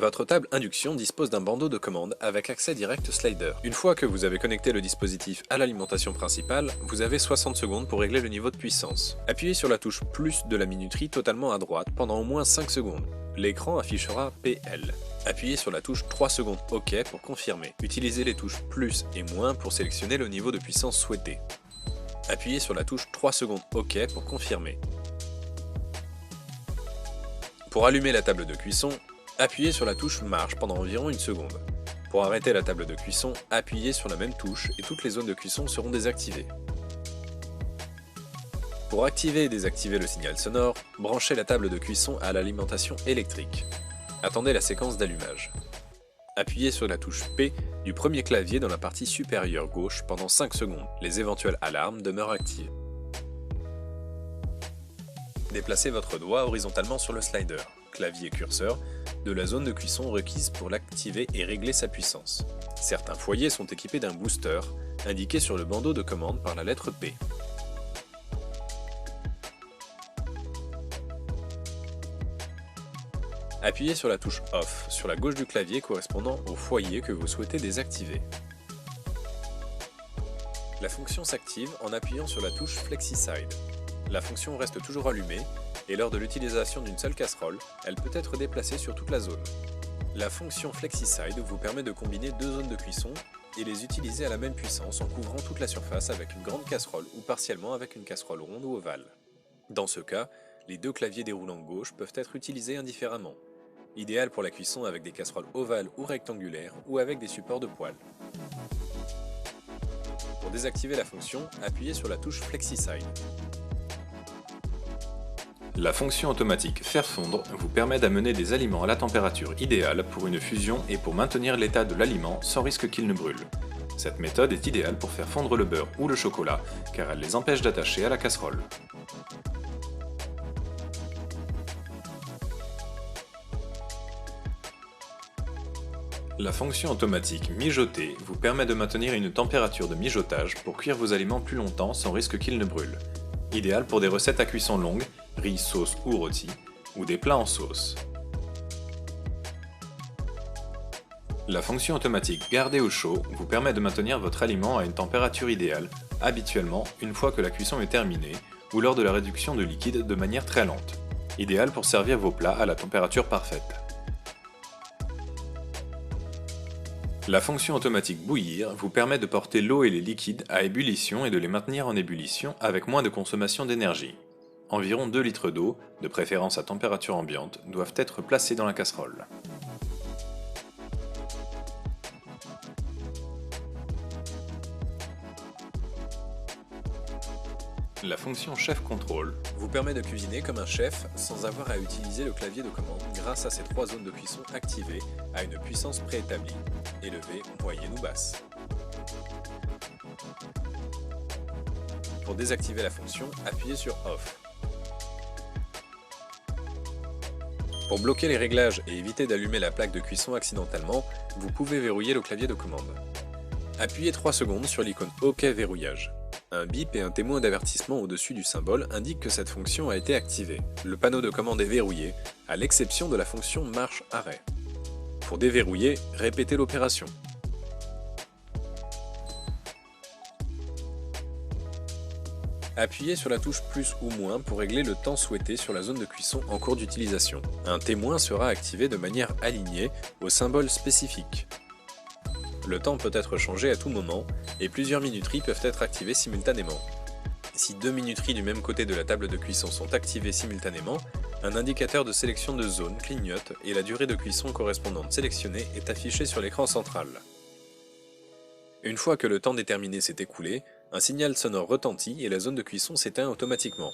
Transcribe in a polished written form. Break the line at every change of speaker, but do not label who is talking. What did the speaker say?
Votre table induction dispose d'un bandeau de commande avec accès direct slider. Une fois que vous avez connecté le dispositif à l'alimentation principale, vous avez 60 secondes pour régler le niveau de puissance. Appuyez sur la touche plus de la minuterie totalement à droite pendant au moins 5 secondes. L'écran affichera PL. Appuyez sur la touche 3 secondes OK pour confirmer. Utilisez les touches plus et moins pour sélectionner le niveau de puissance souhaité. Appuyez sur la touche 3 secondes OK pour confirmer. Pour allumer la table de cuisson, appuyez sur la touche marche pendant environ une seconde. Pour arrêter la table de cuisson, appuyez sur la même touche et toutes les zones de cuisson seront désactivées. Pour activer et désactiver le signal sonore, branchez la table de cuisson à l'alimentation électrique. Attendez la séquence d'allumage. Appuyez sur la touche P du premier clavier dans la partie supérieure gauche pendant 5 secondes. Les éventuelles alarmes demeurent actives. Déplacez votre doigt horizontalement sur le slider, clavier curseur, de la zone de cuisson requise pour l'activer et régler sa puissance. Certains foyers sont équipés d'un booster, indiqué sur le bandeau de commande par la lettre P. Appuyez sur la touche Off sur la gauche du clavier correspondant au foyer que vous souhaitez désactiver. La fonction s'active en appuyant sur la touche FlexiSide. La fonction reste toujours allumée et lors de l'utilisation d'une seule casserole, elle peut être déplacée sur toute la zone. La fonction FlexiSide vous permet de combiner deux zones de cuisson et les utiliser à la même puissance en couvrant toute la surface avec une grande casserole ou partiellement avec une casserole ronde ou ovale. Dans ce cas, les deux claviers déroulants gauche peuvent être utilisés indifféremment. Idéal pour la cuisson avec des casseroles ovales ou rectangulaires ou avec des supports de poêle. Pour désactiver la fonction, appuyez sur la touche FlexiSide. La fonction automatique Faire fondre vous permet d'amener des aliments à la température idéale pour une fusion et pour maintenir l'état de l'aliment sans risque qu'il ne brûle. Cette méthode est idéale pour faire fondre le beurre ou le chocolat car elle les empêche d'attacher à la casserole. La fonction automatique Mijoter vous permet de maintenir une température de mijotage pour cuire vos aliments plus longtemps sans risque qu'ils ne brûlent. Idéal pour des recettes à cuisson longue, riz, sauce ou rôti, ou des plats en sauce. La fonction automatique Garder au chaud vous permet de maintenir votre aliment à une température idéale, habituellement une fois que la cuisson est terminée, ou lors de la réduction de liquide de manière très lente. Idéal pour servir vos plats à la température parfaite. La fonction automatique Bouillir vous permet de porter l'eau et les liquides à ébullition et de les maintenir en ébullition avec moins de consommation d'énergie. Environ 2 litres d'eau, de préférence à température ambiante, doivent être placés dans la casserole. La fonction Chef Control vous permet de cuisiner comme un chef sans avoir à utiliser le clavier de commande grâce à ces 3 zones de cuisson activées à une puissance préétablie, élevée, moyenne ou basse. Pour désactiver la fonction, appuyez sur Off. Pour bloquer les réglages et éviter d'allumer la plaque de cuisson accidentellement, vous pouvez verrouiller le clavier de commande. Appuyez 3 secondes sur l'icône OK Verrouillage. Un bip et un témoin d'avertissement au-dessus du symbole indiquent que cette fonction a été activée. Le panneau de commande est verrouillé, à l'exception de la fonction Marche-Arrêt. Pour déverrouiller, répétez l'opération. Appuyez sur la touche plus ou moins pour régler le temps souhaité sur la zone de cuisson en cours d'utilisation. Un témoin sera activé de manière alignée au symbole spécifique. Le temps peut être changé à tout moment et plusieurs minuteries peuvent être activées simultanément. Si 2 minuteries du même côté de la table de cuisson sont activées simultanément, un indicateur de sélection de zone clignote et la durée de cuisson correspondante sélectionnée est affichée sur l'écran central. Une fois que le temps déterminé s'est écoulé, un signal sonore retentit et la zone de cuisson s'éteint automatiquement.